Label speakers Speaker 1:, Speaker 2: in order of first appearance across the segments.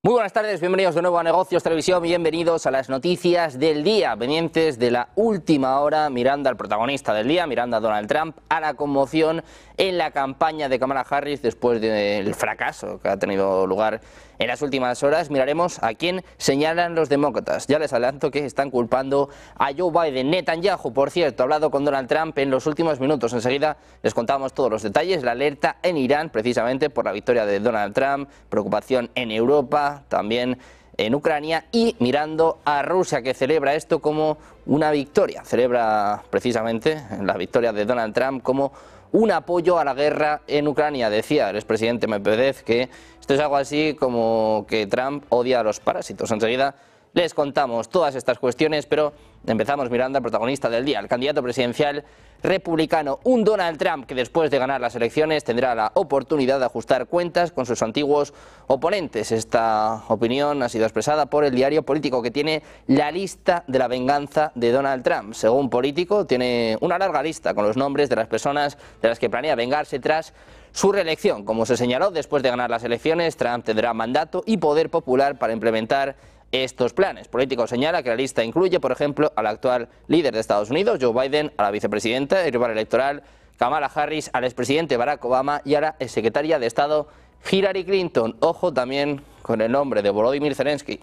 Speaker 1: Muy buenas tardes, bienvenidos de nuevo a Negocios Televisión, bienvenidos a las noticias del día, pendientes de la última hora, mirando al protagonista del día, mirando a Donald Trump, a la conmoción en la campaña de Kamala Harris después del fracaso que ha tenido lugar en las últimas horas. Miraremos a quién señalan los demócratas. Ya les adelanto que están culpando a Joe Biden. Netanyahu, por cierto, ha hablado con Donald Trump en los últimos minutos. Enseguida les contamos todos los detalles. La alerta en Irán, precisamente por la victoria de Donald Trump, preocupación en Europa, también en Ucrania, y mirando a Rusia, que celebra esto como una victoria. Celebra precisamente la victoria de Donald Trump como un apoyo a la guerra en Ucrania. Decía el expresidente Medvedev que esto es algo así como que Trump odia a los parásitos. Enseguida les contamos todas estas cuestiones, pero empezamos mirando al protagonista del día, el candidato presidencial republicano, un Donald Trump que después de ganar las elecciones tendrá la oportunidad de ajustar cuentas con sus antiguos oponentes. Esta opinión ha sido expresada por el diario Político, que tiene la lista de la venganza de Donald Trump. Según Político, tiene una larga lista con los nombres de las personas de las que planea vengarse tras su reelección. Como se señaló, después de ganar las elecciones, Trump tendrá mandato y poder popular para implementar estos planes. Político señala que la lista incluye, por ejemplo, al actual líder de Estados Unidos, Joe Biden, a la vicepresidenta y rival electoral Kamala Harris, al expresidente Barack Obama y a la exsecretaria de Estado Hillary Clinton. Ojo también con el nombre de Volodymyr Zelensky.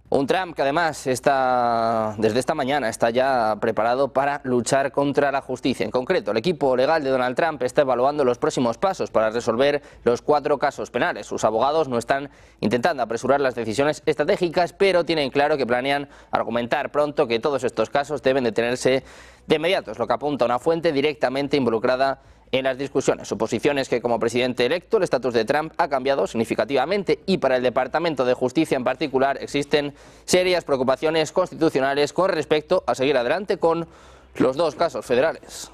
Speaker 1: Un Trump que además desde esta mañana está ya preparado para luchar contra la justicia. En concreto, el equipo legal de Donald Trump está evaluando los próximos pasos para resolver los 4 casos penales. Sus abogados no están intentando apresurar las decisiones estratégicas, pero tienen claro que planean argumentar pronto que todos estos casos deben detenerse de inmediato. Es lo que apunta una fuente directamente involucrada en las discusiones. Su posición es que como presidente electo el estatus de Trump ha cambiado significativamente y para el Departamento de Justicia en particular existen serias preocupaciones constitucionales con respecto a seguir adelante con los 2 casos federales.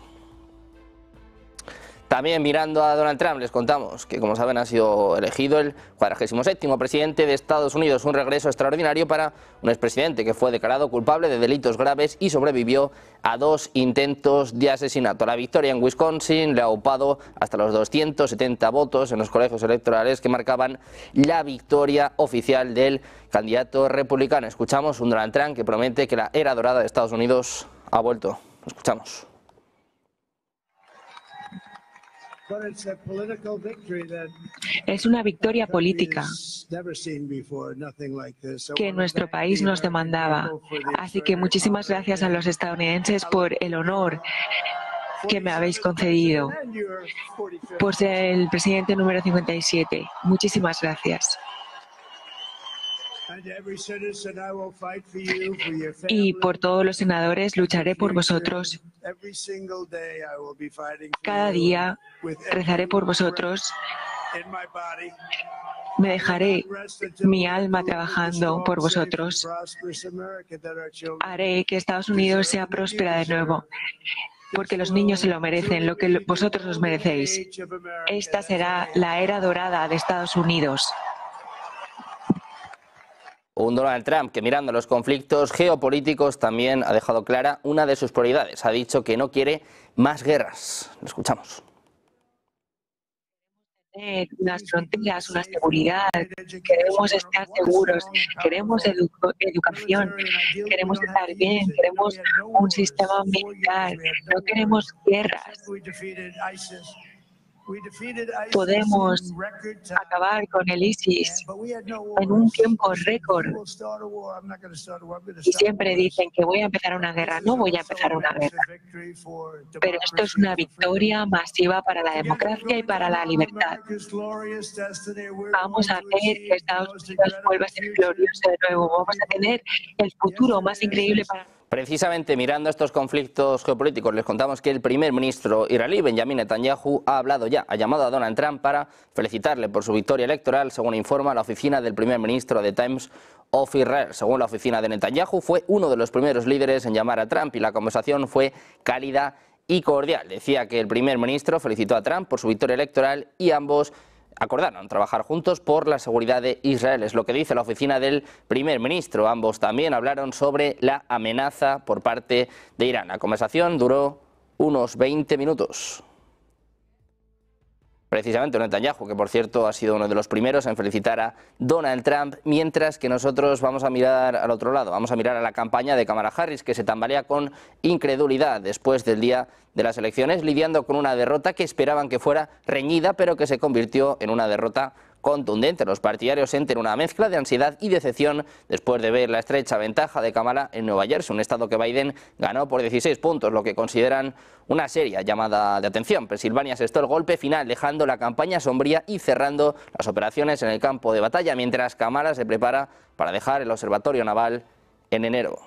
Speaker 1: También mirando a Donald Trump les contamos que, como saben, ha sido elegido el 47º presidente de Estados Unidos, un regreso extraordinario para un expresidente que fue declarado culpable de delitos graves y sobrevivió a 2 intentos de asesinato. La victoria en Wisconsin le ha aupado hasta los 270 votos en los colegios electorales que marcaban la victoria oficial del candidato republicano. Escuchamos un Donald Trump que promete que la era dorada de Estados Unidos ha vuelto. Lo escuchamos.
Speaker 2: Es una victoria política que nuestro país nos demandaba. Así que muchísimas gracias a los estadounidenses por el honor que me habéis concedido, por ser el presidente número 57. Muchísimas gracias. Y por todos los senadores lucharé por vosotros. Cada día rezaré por vosotros. Me dejaré mi alma trabajando por vosotros. Haré que Estados Unidos sea próspera de nuevo, porque los niños se lo merecen, lo que vosotros os merecéis. Esta será la era dorada de Estados Unidos.
Speaker 1: Un Donald Trump que, mirando los conflictos geopolíticos, también ha dejado clara una de sus prioridades. Ha dicho que no quiere más guerras. Lo escuchamos.
Speaker 2: Unas fronteras, una seguridad, queremos estar seguros, queremos educación, queremos estar bien, queremos un sistema militar, no queremos guerras. Podemos acabar con el ISIS en un tiempo récord. Y siempre dicen que voy a empezar una guerra. No voy a empezar una guerra. Pero esto es una victoria masiva para la democracia y para la libertad. Vamos a hacer que Estados Unidos vuelva a ser glorioso de nuevo. Vamos a tener el futuro más increíble para...
Speaker 1: Precisamente mirando estos conflictos geopolíticos, les contamos que el primer ministro israelí, Benjamin Netanyahu, ha llamado a Donald Trump para felicitarle por su victoria electoral, según informa la oficina del primer ministro de Times of Israel. Según la oficina de Netanyahu, fue uno de los primeros líderes en llamar a Trump y la conversación fue cálida y cordial. Decía que el primer ministro felicitó a Trump por su victoria electoral y ambos acordaron trabajar juntos por la seguridad de Israel. Es lo que dice la oficina del primer ministro. Ambos también hablaron sobre la amenaza por parte de Irán. La conversación duró unos 20 minutos. precisamente Netanyahu, que por cierto ha sido uno de los primeros en felicitar a Donald Trump, mientras que nosotros vamos a mirar al otro lado, vamos a mirar a la campaña de Kamala Harris, que se tambalea con incredulidad después del día de las elecciones, lidiando con una derrota que esperaban que fuera reñida, pero que se convirtió en una derrota contundente. Los partidarios sienten una mezcla de ansiedad y decepción después de ver la estrecha ventaja de Kamala en Nueva Jersey, un estado que Biden ganó por 16 puntos, lo que consideran una seria llamada de atención. Pensilvania asestó el golpe final, dejando la campaña sombría y cerrando las operaciones en el campo de batalla, mientras Kamala se prepara para dejar el observatorio naval en enero.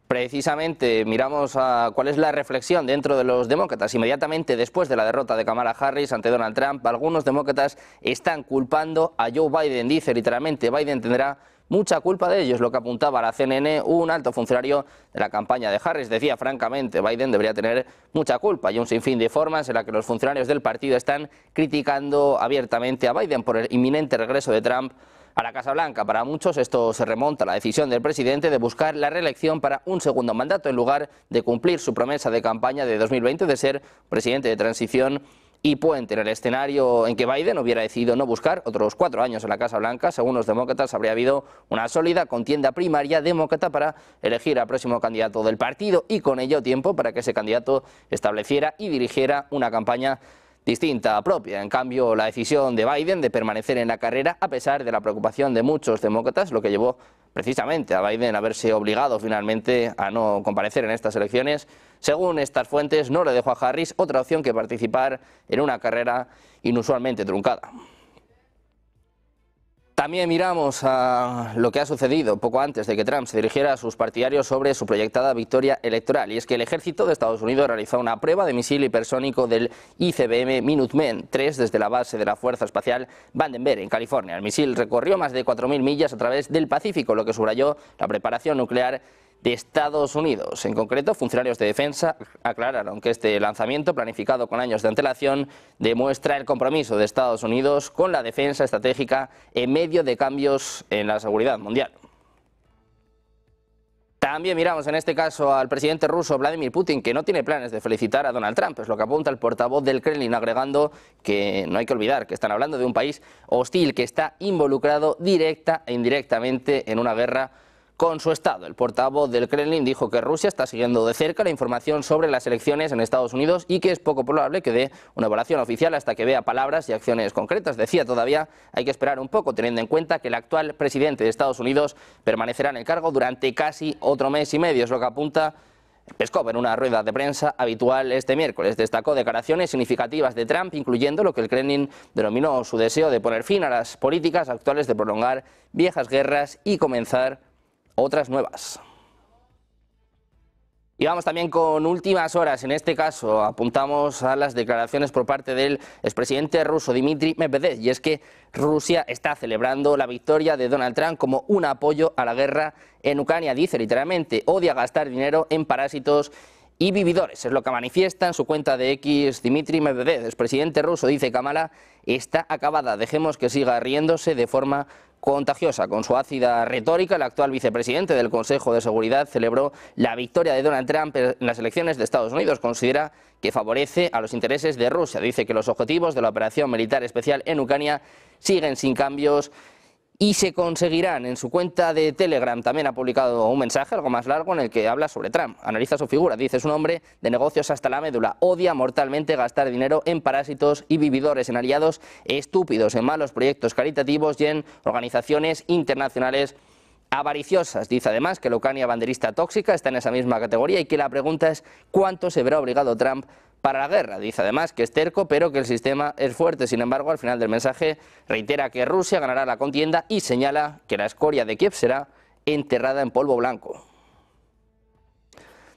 Speaker 1: Precisamente miramos a cuál es la reflexión dentro de los demócratas. Inmediatamente después de la derrota de Kamala Harris ante Donald Trump, algunos demócratas están culpando a Joe Biden. Dice literalmente: Biden tendrá mucha culpa de ello, es lo que apuntaba a la CNN un alto funcionario de la campaña de Harris. Decía francamente, Biden debería tener mucha culpa. Hay un sinfín de formas en las que los funcionarios del partido están criticando abiertamente a Biden por el inminente regreso de Trump a la Casa Blanca. Para muchos esto se remonta a la decisión del presidente de buscar la reelección para un segundo mandato en lugar de cumplir su promesa de campaña de 2020 de ser presidente de transición y puente. En el escenario en que Biden hubiera decidido no buscar otros 4 años en la Casa Blanca, según los demócratas, habría habido una sólida contienda primaria demócrata para elegir al próximo candidato del partido y con ello tiempo para que ese candidato estableciera y dirigiera una campaña distinta propia. En cambio, la decisión de Biden de permanecer en la carrera, a pesar de la preocupación de muchos demócratas, lo que llevó precisamente a Biden a verse obligado finalmente a no comparecer en estas elecciones, según estas fuentes, no le dejó a Harris otra opción que participar en una carrera inusualmente truncada. También miramos a lo que ha sucedido poco antes de que Trump se dirigiera a sus partidarios sobre su proyectada victoria electoral, y es que el ejército de Estados Unidos realizó una prueba de misil hipersónico del ICBM Minuteman III desde la base de la Fuerza Espacial Vandenberg, en California. El misil recorrió más de 4.000 millas a través del Pacífico, lo que subrayó la preparación nuclear de Estados Unidos. En concreto, funcionarios de defensa aclararon que este lanzamiento, planificado con años de antelación, demuestra el compromiso de Estados Unidos con la defensa estratégica en medio de cambios en la seguridad mundial. También miramos en este caso al presidente ruso Vladimir Putin, que no tiene planes de felicitar a Donald Trump, es lo que apunta el portavoz del Kremlin, agregando que no hay que olvidar que están hablando de un país hostil que está involucrado directa e indirectamente en una guerra con su Estado. El portavoz del Kremlin dijo que Rusia está siguiendo de cerca la información sobre las elecciones en Estados Unidos y que es poco probable que dé una evaluación oficial hasta que vea palabras y acciones concretas. Decía, todavía hay que esperar un poco, teniendo en cuenta que el actual presidente de Estados Unidos permanecerá en el cargo durante casi otro mes y medio, es lo que apunta Peskov en una rueda de prensa habitual este miércoles. Destacó declaraciones significativas de Trump, incluyendo lo que el Kremlin denominó su deseo de poner fin a las políticas actuales de prolongar viejas guerras y comenzar otras nuevas. Y vamos también con últimas horas. En este caso apuntamos a las declaraciones por parte del expresidente ruso Dmitry Medvedev, y es que Rusia está celebrando la victoria de Donald Trump como un apoyo a la guerra en Ucrania. Dice literalmente: odia gastar dinero en parásitos y vividores. Es lo que manifiesta en su cuenta de X Dmitry Medvedev. El expresidente ruso dice: Kamala está acabada, dejemos que siga riéndose de forma contagiosa. Con su ácida retórica, el actual vicepresidente del Consejo de Seguridad celebró la victoria de Donald Trump en las elecciones de Estados Unidos. Considera que favorece a los intereses de Rusia. Dice que los objetivos de la operación militar especial en Ucrania siguen sin cambios y se conseguirán. En su cuenta de Telegram también ha publicado un mensaje algo más largo en el que habla sobre Trump. Analiza su figura, dice: es un hombre de negocios hasta la médula, odia mortalmente gastar dinero en parásitos y vividores, en aliados estúpidos, en malos proyectos caritativos y en organizaciones internacionales avariciosas. Dice además que la Ucrania banderista tóxica está en esa misma categoría y que la pregunta es cuánto se verá obligado Trump para la guerra. Dice además que es terco, pero que el sistema es fuerte. Sin embargo, al final del mensaje reitera que Rusia ganará la contienda y señala que la escoria de Kiev será enterrada en polvo blanco.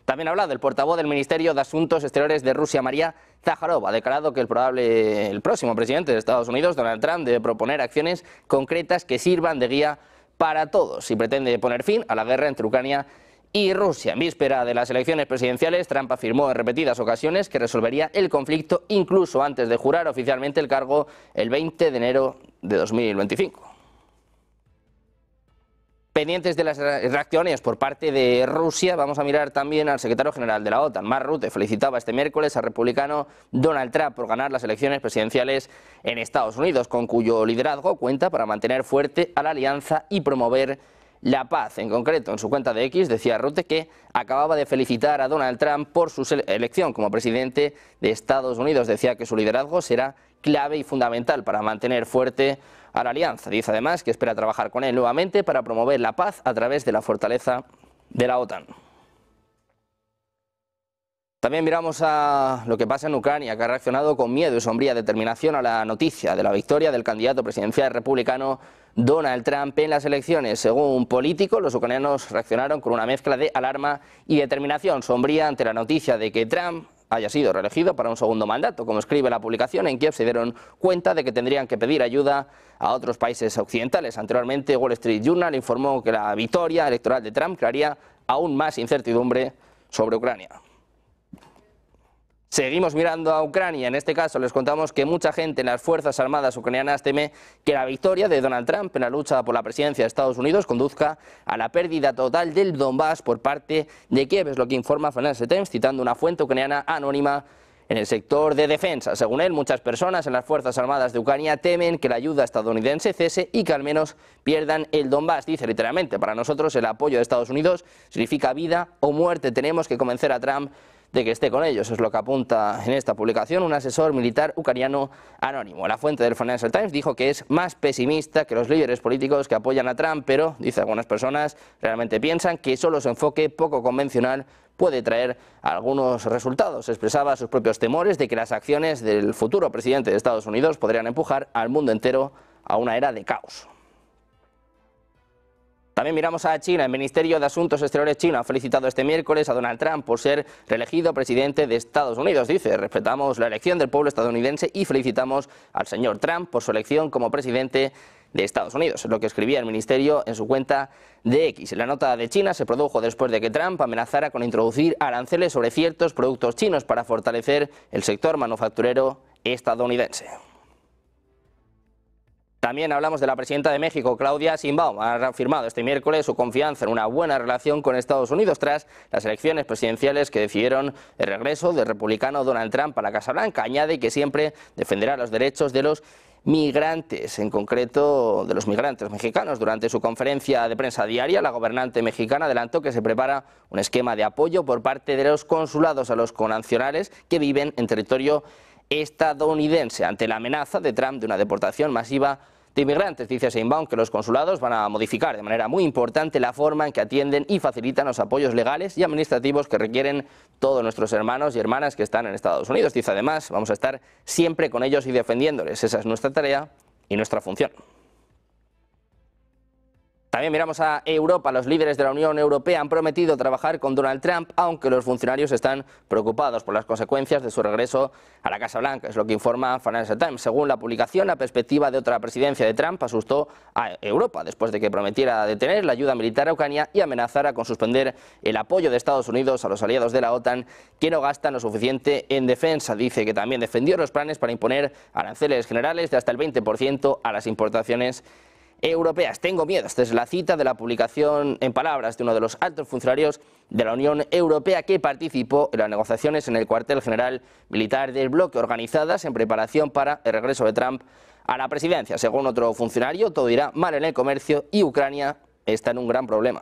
Speaker 1: También ha hablado el portavoz del Ministerio de Asuntos Exteriores de Rusia, María Zakharov. Ha declarado que el próximo presidente de Estados Unidos, Donald Trump, debe proponer acciones concretas que sirvan de guía para todos y pretende poner fin a la guerra entre Ucrania y Rusia. En víspera de las elecciones presidenciales, Trump afirmó en repetidas ocasiones que resolvería el conflicto incluso antes de jurar oficialmente el cargo el 20 de enero de 2025. Pendientes de las reacciones por parte de Rusia, vamos a mirar también al secretario general de la OTAN, Mark Rutte. Felicitaba este miércoles al republicano Donald Trump por ganar las elecciones presidenciales en Estados Unidos, con cuyo liderazgo cuenta para mantener fuerte a la alianza y promover la paz. En concreto, en su cuenta de X decía Rutte que acababa de felicitar a Donald Trump por su elección como presidente de Estados Unidos. Decía que su liderazgo será clave y fundamental para mantener fuerte a la alianza. Dice además que espera trabajar con él nuevamente para promover la paz a través de la fortaleza de la OTAN. También miramos a lo que pasa en Ucrania, que ha reaccionado con miedo y sombría determinación a la noticia de la victoria del candidato presidencial republicano Donald Trump en las elecciones. Según Político, los ucranianos reaccionaron con una mezcla de alarma y determinación sombría ante la noticia de que Trump haya sido reelegido para un segundo mandato. Como escribe la publicación, en Kiev se dieron cuenta de que tendrían que pedir ayuda a otros países occidentales. Anteriormente, Wall Street Journal informó que la victoria electoral de Trump crearía aún más incertidumbre sobre Ucrania. Seguimos mirando a Ucrania. En este caso les contamos que mucha gente en las Fuerzas Armadas ucranianas teme que la victoria de Donald Trump en la lucha por la presidencia de Estados Unidos conduzca a la pérdida total del Donbass por parte de Kiev, es lo que informa Financial Times, citando una fuente ucraniana anónima en el sector de defensa. Según él, muchas personas en las Fuerzas Armadas de Ucrania temen que la ayuda estadounidense cese y que al menos pierdan el Donbass. Dice literalmente: para nosotros el apoyo de Estados Unidos significa vida o muerte. Tenemos que convencer a Trump de que esté con ellos. Es lo que apunta en esta publicación un asesor militar ucraniano anónimo. La fuente del Financial Times dijo que es más pesimista que los líderes políticos que apoyan a Trump, pero, dice, algunas personas realmente piensan que solo su enfoque poco convencional puede traer algunos resultados. Expresaba sus propios temores de que las acciones del futuro presidente de Estados Unidos podrían empujar al mundo entero a una era de caos. También miramos a China. El Ministerio de Asuntos Exteriores chino ha felicitado este miércoles a Donald Trump por ser reelegido presidente de Estados Unidos. Dice: respetamos la elección del pueblo estadounidense y felicitamos al señor Trump por su elección como presidente de Estados Unidos. Es lo que escribía el ministerio en su cuenta de X. La nota de China se produjo después de que Trump amenazara con introducir aranceles sobre ciertos productos chinos para fortalecer el sector manufacturero estadounidense. También hablamos de la presidenta de México, Claudia Sheinbaum. Ha reafirmado este miércoles su confianza en una buena relación con Estados Unidos tras las elecciones presidenciales que decidieron el regreso del republicano Donald Trump a la Casa Blanca. Añade que siempre defenderá los derechos de los migrantes, en concreto de los migrantes mexicanos. Durante su conferencia de prensa diaria, la gobernante mexicana adelantó que se prepara un esquema de apoyo por parte de los consulados a los connacionales que viven en territorio estadounidense ante la amenaza de Trump de una deportación masiva de inmigrantes. Dice Sheinbaum que los consulados van a modificar de manera muy importante la forma en que atienden y facilitan los apoyos legales y administrativos que requieren todos nuestros hermanos y hermanas que están en Estados Unidos. Dice además: vamos a estar siempre con ellos y defendiéndoles. Esa es nuestra tarea y nuestra función. También miramos a Europa. Los líderes de la Unión Europea han prometido trabajar con Donald Trump, aunque los funcionarios están preocupados por las consecuencias de su regreso a la Casa Blanca. Es lo que informa Financial Times. Según la publicación, la perspectiva de otra presidencia de Trump asustó a Europa después de que prometiera detener la ayuda militar a Ucrania y amenazara con suspender el apoyo de Estados Unidos a los aliados de la OTAN que no gastan lo suficiente en defensa. Dice que también defendió los planes para imponer aranceles generales de hasta el 20% a las importaciones europeas. Tengo miedo. Esta es la cita de la publicación en palabras de uno de los altos funcionarios de la Unión Europea que participó en las negociaciones en el cuartel general militar del bloque, organizadas en preparación para el regreso de Trump a la presidencia. Según otro funcionario, todo irá mal en el comercio y Ucrania está en un gran problema.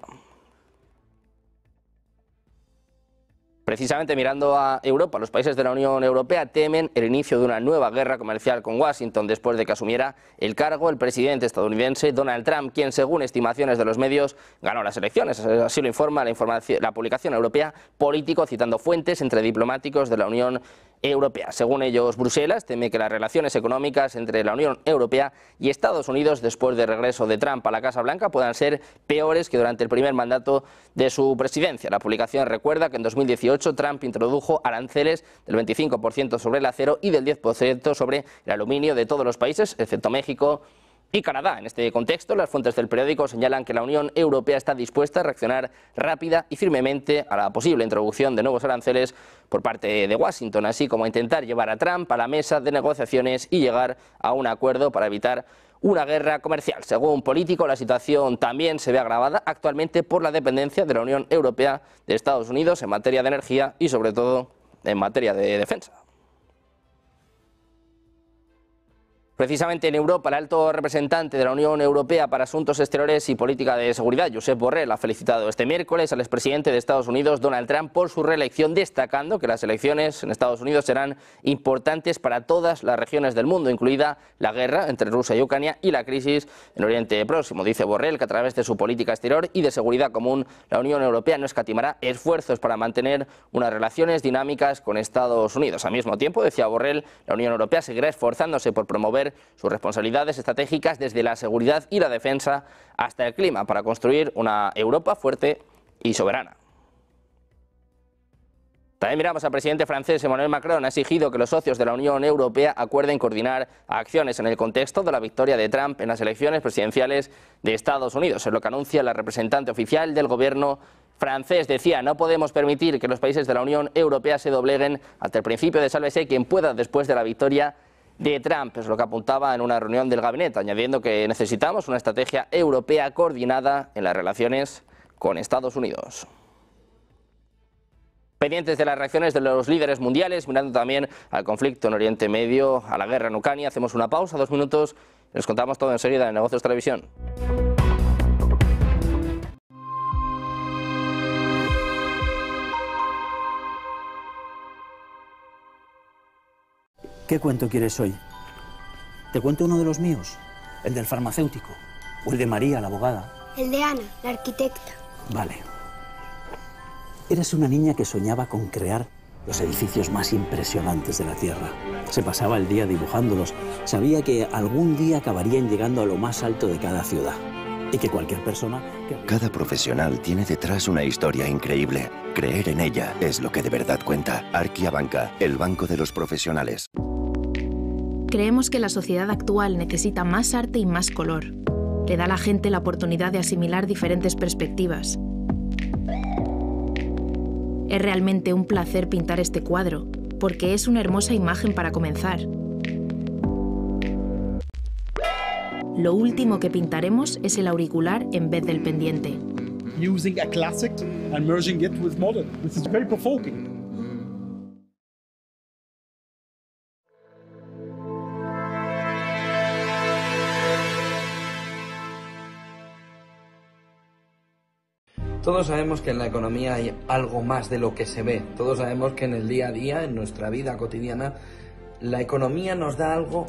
Speaker 1: Precisamente mirando a Europa, los países de la Unión Europea temen el inicio de una nueva guerra comercial con Washington después de que asumiera el cargo el presidente estadounidense Donald Trump, quien, según estimaciones de los medios, ganó las elecciones. Así lo informa la publicación europea Político, citando fuentes entre diplomáticos de la Unión Europea. Según ellos, Bruselas teme que las relaciones económicas entre la Unión Europea y Estados Unidos después del regreso de Trump a la Casa Blanca puedan ser peores que durante el primer mandato de su presidencia. La publicación recuerda que en 2018 Trump introdujo aranceles del 25% sobre el acero y del 10% sobre el aluminio de todos los países, excepto México y Canadá. En este contexto, las fuentes del periódico señalan que la Unión Europea está dispuesta a reaccionar rápida y firmemente a la posible introducción de nuevos aranceles por parte de Washington, así como intentar llevar a Trump a la mesa de negociaciones y llegar a un acuerdo para evitar una guerra comercial. Según Político, la situación también se ve agravada actualmente por la dependencia de la Unión Europea de Estados Unidos en materia de energía y sobre todo en materia de defensa. Precisamente en Europa, el alto representante de la Unión Europea para Asuntos Exteriores y Política de Seguridad, Josep Borrell, ha felicitado este miércoles al expresidente de Estados Unidos, Donald Trump, por su reelección, destacando que las elecciones en Estados Unidos serán importantes para todas las regiones del mundo, incluida la guerra entre Rusia y Ucrania y la crisis en Oriente Próximo. Dice Borrell que a través de su política exterior y de seguridad común, la Unión Europea no escatimará esfuerzos para mantener unas relaciones dinámicas con Estados Unidos. Al mismo tiempo, decía Borrell, la Unión Europea seguirá esforzándose por promover sus responsabilidades estratégicas desde la seguridad y la defensa hasta el clima para construir una Europa fuerte y soberana. También miramos al presidente francés Emmanuel Macron. Ha exigido que los socios de la Unión Europea acuerden coordinar acciones en el contexto de la victoria de Trump en las elecciones presidenciales de Estados Unidos. Es lo que anuncia la representante oficial del gobierno francés. Decía, no podemos permitir que los países de la Unión Europea se dobleguen ante el principio de sálvese quien pueda después de la victoria de Trump, es lo que apuntaba en una reunión del gabinete, añadiendo que necesitamos una estrategia europea coordinada en las relaciones con Estados Unidos. Pendientes de las reacciones de los líderes mundiales, mirando también al conflicto en Oriente Medio, a la guerra en Ucrania, hacemos una pausa, 2 minutos, y les contamos todo enseguida en Negocios Televisión.
Speaker 3: ¿Qué cuento quieres hoy? ¿Te cuento uno de los míos? ¿El del farmacéutico? ¿O el de María, la abogada?
Speaker 4: El de Ana, la arquitecta.
Speaker 3: Vale. Eres una niña que soñaba con crear los edificios más impresionantes de la Tierra. Se pasaba el día dibujándolos. Sabía que algún día acabarían llegando a lo más alto de cada ciudad. Y que cualquier persona...
Speaker 5: Cada profesional tiene detrás una historia increíble. Creer en ella es lo que de verdad cuenta. Arquia Banca, el banco de los profesionales.
Speaker 6: Creemos que la sociedad actual necesita más arte y más color. Le da a la gente la oportunidad de asimilar diferentes perspectivas. Es realmente un placer pintar este cuadro, porque es una hermosa imagen para comenzar. Lo último que pintaremos es el auricular en vez del pendiente.
Speaker 7: Using a classic and merging it with modern. This is very provoking.
Speaker 8: Todos sabemos que en la economía hay algo más de lo que se ve. Todos sabemos que en el día a día, en nuestra vida cotidiana, la economía nos da algo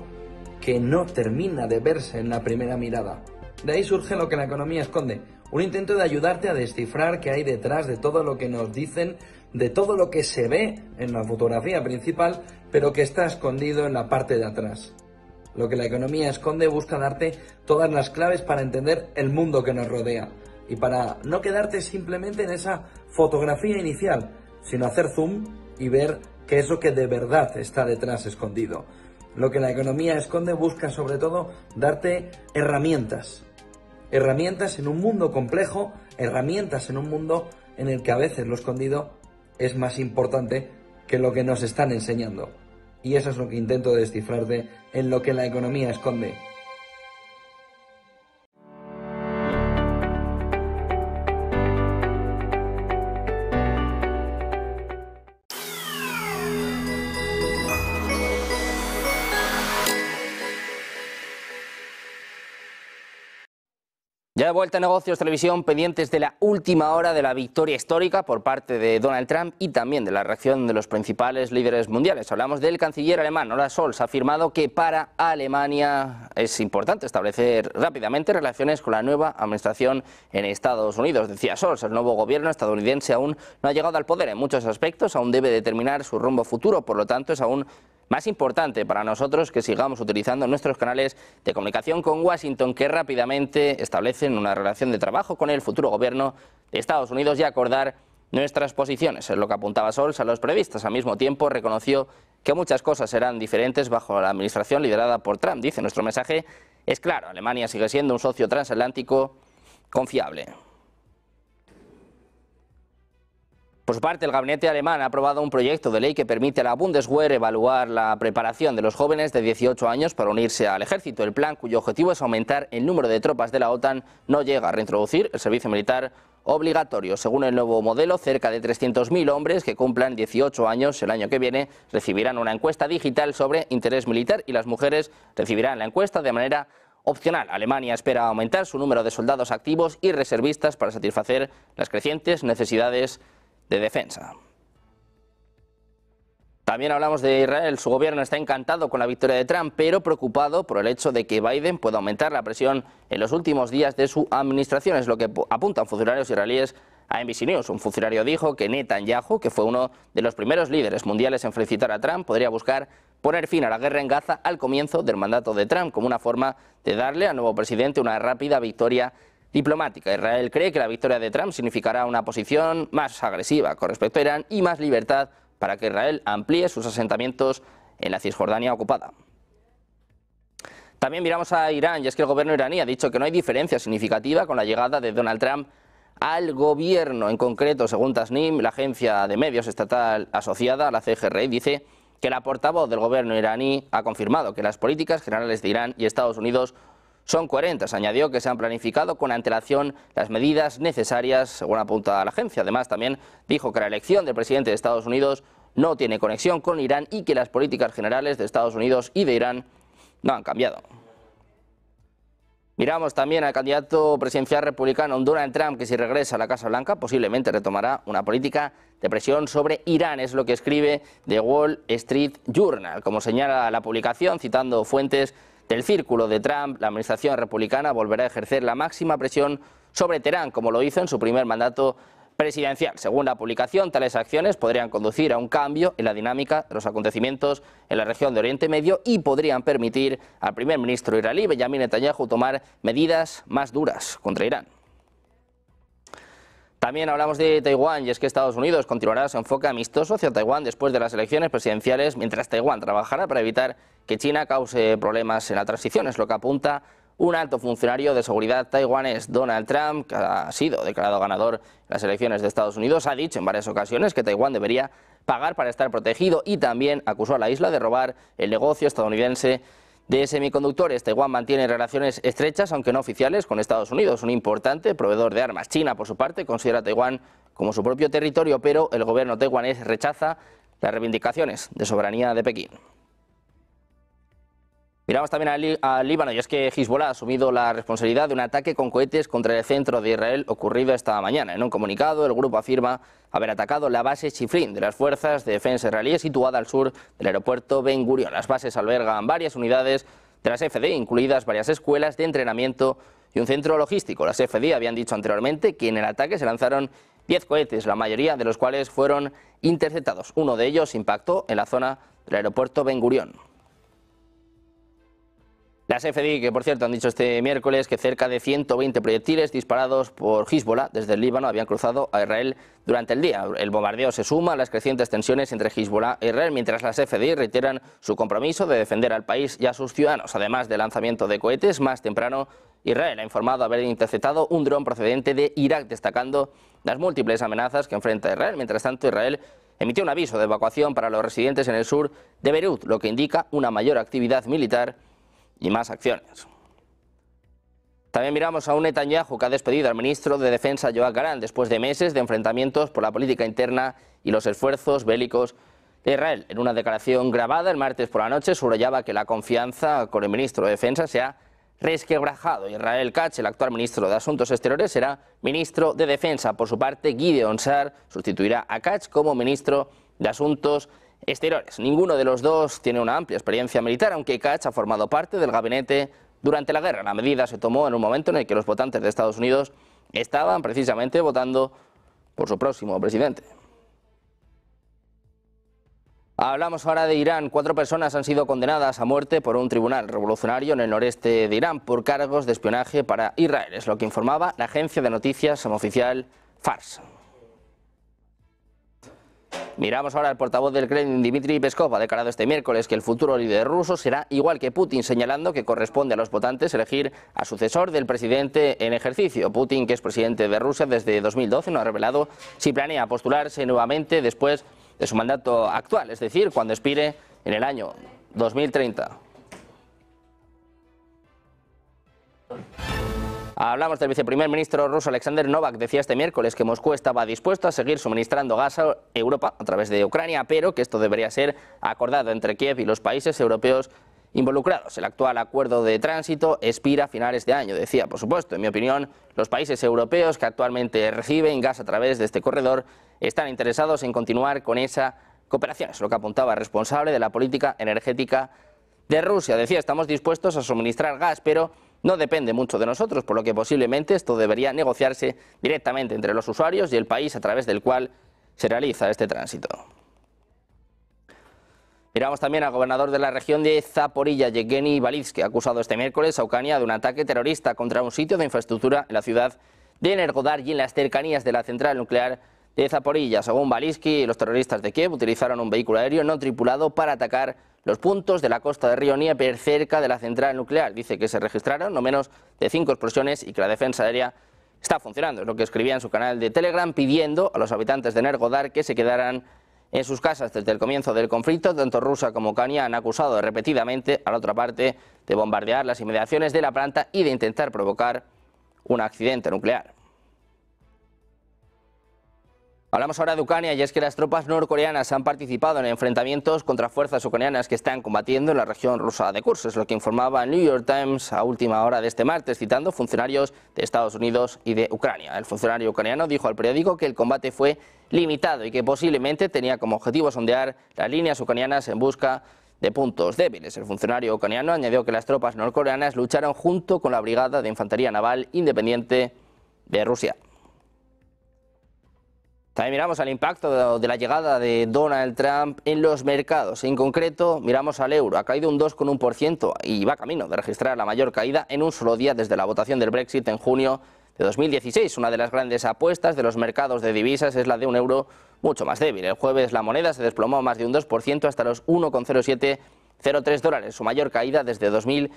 Speaker 8: que no termina de verse en la primera mirada. De ahí surge lo que la economía esconde. Un intento de ayudarte a descifrar qué hay detrás de todo lo que nos dicen, de todo lo que se ve en la fotografía principal, pero que está escondido en la parte de atrás. Lo que la economía esconde busca darte todas las claves para entender el mundo que nos rodea. Y para no quedarte simplemente en esa fotografía inicial, sino hacer zoom y ver qué es lo que de verdad está detrás escondido. Lo que la economía esconde busca sobre todo darte herramientas. Herramientas en un mundo complejo, herramientas en un mundo en el que a veces lo escondido es más importante que lo que nos están enseñando. Y eso es lo que intento descifrarte en lo que la economía esconde.
Speaker 1: Ya de vuelta a Negocios Televisión, pendientes de la última hora de la victoria histórica por parte de Donald Trump y también de la reacción de los principales líderes mundiales. Hablamos del canciller alemán, Olaf Scholz. Ha afirmado que para Alemania es importante establecer rápidamente relaciones con la nueva administración en Estados Unidos. Decía Scholz, el nuevo gobierno estadounidense aún no ha llegado al poder en muchos aspectos, aún debe determinar su rumbo futuro, por lo tanto es aún más importante para nosotros que sigamos utilizando nuestros canales de comunicación con Washington, que rápidamente establecen una relación de trabajo con el futuro gobierno de Estados Unidos y acordar nuestras posiciones. Es lo que apuntaba Scholz a los periodistas. Al mismo tiempo reconoció que muchas cosas serán diferentes bajo la administración liderada por Trump. Dice, nuestro mensaje es claro, Alemania sigue siendo un socio transatlántico confiable. Por su parte, el gabinete alemán ha aprobado un proyecto de ley que permite a la Bundeswehr evaluar la preparación de los jóvenes de 18 años para unirse al ejército. El plan, cuyo objetivo es aumentar el número de tropas de la OTAN, no llega a reintroducir el servicio militar obligatorio. Según el nuevo modelo, cerca de 300.000 hombres que cumplan 18 años el año que viene recibirán una encuesta digital sobre interés militar y las mujeres recibirán la encuesta de manera opcional. Alemania espera aumentar su número de soldados activos y reservistas para satisfacer las crecientes necesidades de defensa. También hablamos de Israel. Su gobierno está encantado con la victoria de Trump, pero preocupado por el hecho de que Biden pueda aumentar la presión en los últimos días de su administración. Es lo que apuntan funcionarios israelíes a NBC News. Un funcionario dijo que Netanyahu, que fue uno de los primeros líderes mundiales en felicitar a Trump, podría buscar poner fin a la guerra en Gaza al comienzo del mandato de Trump, como una forma de darle al nuevo presidente una rápida victoria diplomática. Israel cree que la victoria de Trump significará una posición más agresiva con respecto a Irán y más libertad para que Israel amplíe sus asentamientos en la Cisjordania ocupada. También miramos a Irán, y es que el gobierno iraní ha dicho que no hay diferencia significativa con la llegada de Donald Trump al gobierno. En concreto, según Tasnim, la agencia de medios estatal asociada a la CGRI, dice que la portavoz del gobierno iraní ha confirmado que las políticas generales de Irán y Estados Unidos son coherentes. Añadió que se han planificado con antelación las medidas necesarias, según apunta la agencia. Además, también dijo que la elección del presidente de Estados Unidos no tiene conexión con Irán y que las políticas generales de Estados Unidos y de Irán no han cambiado. Miramos también al candidato presidencial republicano Donald Trump, que si regresa a la Casa Blanca posiblemente retomará una política de presión sobre Irán. Es lo que escribe The Wall Street Journal. Como señala la publicación, citando fuentes del círculo de Trump, la administración republicana volverá a ejercer la máxima presión sobre Teherán, como lo hizo en su primer mandato presidencial. Según la publicación, tales acciones podrían conducir a un cambio en la dinámica de los acontecimientos en la región de Oriente Medio y podrían permitir al primer ministro israelí Benjamin Netanyahu tomar medidas más duras contra Irán. También hablamos de Taiwán, y es que Estados Unidos continuará su enfoque amistoso hacia Taiwán después de las elecciones presidenciales, mientras Taiwán trabajará para evitar que China cause problemas en la transición. Es lo que apunta un alto funcionario de seguridad taiwanés. Donald Trump, que ha sido declarado ganador en las elecciones de Estados Unidos, ha dicho en varias ocasiones que Taiwán debería pagar para estar protegido y también acusó a la isla de robar el negocio estadounidense de semiconductores. Taiwán mantiene relaciones estrechas, aunque no oficiales, con Estados Unidos, un importante proveedor de armas. China, por su parte, considera a Taiwán como su propio territorio, pero el gobierno taiwanés rechaza las reivindicaciones de soberanía de Pekín. Miramos también al Líbano, y es que Hezbollah ha asumido la responsabilidad de un ataque con cohetes contra el centro de Israel ocurrido esta mañana. En un comunicado, el grupo afirma haber atacado la base Chifrin de las fuerzas de defensa israelíes situada al sur del aeropuerto Ben Gurion. Las bases albergan varias unidades de las FD, incluidas varias escuelas de entrenamiento y un centro logístico. Las FD habían dicho anteriormente que en el ataque se lanzaron 10 cohetes, la mayoría de los cuales fueron interceptados. Uno de ellos impactó en la zona del aeropuerto Ben Gurion. Las FDI, que por cierto han dicho este miércoles que cerca de 120 proyectiles disparados por Hezbollah desde el Líbano habían cruzado a Israel durante el día. El bombardeo se suma a las crecientes tensiones entre Hezbollah e Israel, mientras las FDI reiteran su compromiso de defender al país y a sus ciudadanos. Además del lanzamiento de cohetes, más temprano Israel ha informado haber interceptado un dron procedente de Irak, destacando las múltiples amenazas que enfrenta Israel. Mientras tanto, Israel emitió un aviso de evacuación para los residentes en el sur de Beirut, lo que indica una mayor actividad militar y más acciones. También miramos a un Netanyahu que ha despedido al ministro de Defensa Yoav Gallant después de meses de enfrentamientos por la política interna y los esfuerzos bélicos de Israel. En una declaración grabada el martes por la noche subrayaba que la confianza con el ministro de Defensa se ha resquebrajado. Israel Katz, el actual ministro de Asuntos Exteriores, será ministro de Defensa. Por su parte, Gideon Sa'ar sustituirá a Katz como ministro de Asuntos Exteriores. Ninguno de los dos tiene una amplia experiencia militar, aunque Katz ha formado parte del gabinete durante la guerra. La medida se tomó en un momento en el que los votantes de Estados Unidos estaban precisamente votando por su próximo presidente. Hablamos ahora de Irán. 4 personas han sido condenadas a muerte por un tribunal revolucionario en el noreste de Irán por cargos de espionaje para Israel. Es lo que informaba la agencia de noticias oficial Fars. Miramos ahora al portavoz del Kremlin, Dmitry Peskov, ha declarado este miércoles que el futuro líder ruso será igual que Putin, señalando que corresponde a los votantes elegir a sucesor del presidente en ejercicio. Putin, que es presidente de Rusia desde 2012, no ha revelado si planea postularse nuevamente después de su mandato actual, es decir, cuando expire en el año 2030. Hablamos del viceprimer ministro ruso Alexander Novak. Decía este miércoles que Moscú estaba dispuesto a seguir suministrando gas a Europa a través de Ucrania, pero que esto debería ser acordado entre Kiev y los países europeos involucrados. El actual acuerdo de tránsito expira a finales de año. Decía, por supuesto, en mi opinión, los países europeos que actualmente reciben gas a través de este corredor están interesados en continuar con esa cooperación. Es lo que apuntaba el responsable de la política energética de Rusia. Decía, estamos dispuestos a suministrar gas, pero no depende mucho de nosotros, por lo que posiblemente esto debería negociarse directamente entre los usuarios y el país a través del cual se realiza este tránsito. Miramos también al gobernador de la región de Zaporilla, Yevgeny Balitsky, acusado este miércoles a Ucrania de un ataque terrorista contra un sitio de infraestructura en la ciudad de Energodar y en las cercanías de la central nuclear de Zaporilla. Según Balitsky, los terroristas de Kiev utilizaron un vehículo aéreo no tripulado para atacar los puntos de la costa de río Dnieper cerca de la central nuclear. Dice que se registraron no menos de 5 explosiones y que la defensa aérea está funcionando. Es lo que escribía en su canal de Telegram, pidiendo a los habitantes de Energodar que se quedaran en sus casas desde el comienzo del conflicto. Tanto Rusia como Ucrania han acusado repetidamente a la otra parte de bombardear las inmediaciones de la planta y de intentar provocar un accidente nuclear. Hablamos ahora de Ucrania, y es que las tropas norcoreanas han participado en enfrentamientos contra fuerzas ucranianas que están combatiendo en la región rusa de Kursk. Es lo que informaba el New York Times a última hora de este martes, citando funcionarios de Estados Unidos y de Ucrania. El funcionario ucraniano dijo al periódico que el combate fue limitado y que posiblemente tenía como objetivo sondear las líneas ucranianas en busca de puntos débiles. El funcionario ucraniano añadió que las tropas norcoreanas lucharon junto con la Brigada de Infantería Naval Independiente de Rusia. También miramos al impacto de la llegada de Donald Trump en los mercados. En concreto, miramos al euro. Ha caído un 2,1% y va camino de registrar la mayor caída en un solo día desde la votación del Brexit en junio de 2016. Una de las grandes apuestas de los mercados de divisas es la de un euro mucho más débil. El jueves la moneda se desplomó más de un 2% hasta los 1,0703 dólares, su mayor caída desde 2016.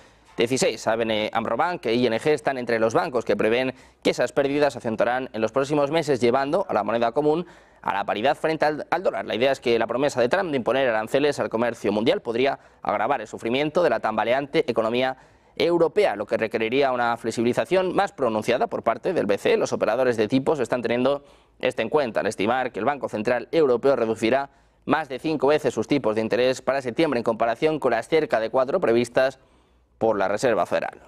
Speaker 1: ABN AMRO Bank e ING están entre los bancos que prevén que esas pérdidas se acentuarán en los próximos meses, llevando a la moneda común a la paridad frente al dólar. La idea es que la promesa de Trump de imponer aranceles al comercio mundial podría agravar el sufrimiento de la tambaleante economía europea, lo que requeriría una flexibilización más pronunciada por parte del BCE. Los operadores de tipos están teniendo esto en cuenta al estimar que el Banco Central Europeo reducirá más de 5 veces sus tipos de interés para septiembre en comparación con las cerca de 4 previstas por la Reserva Federal.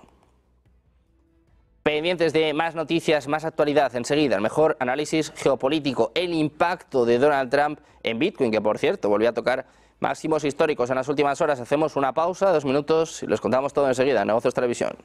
Speaker 1: Pendientes de más noticias, más actualidad, enseguida el mejor análisis geopolítico, el impacto de Donald Trump en Bitcoin, que por cierto volvió a tocar máximos históricos en las últimas horas. Hacemos una pausa, 2 minutos y les contamos todo enseguida en Negocios Televisión.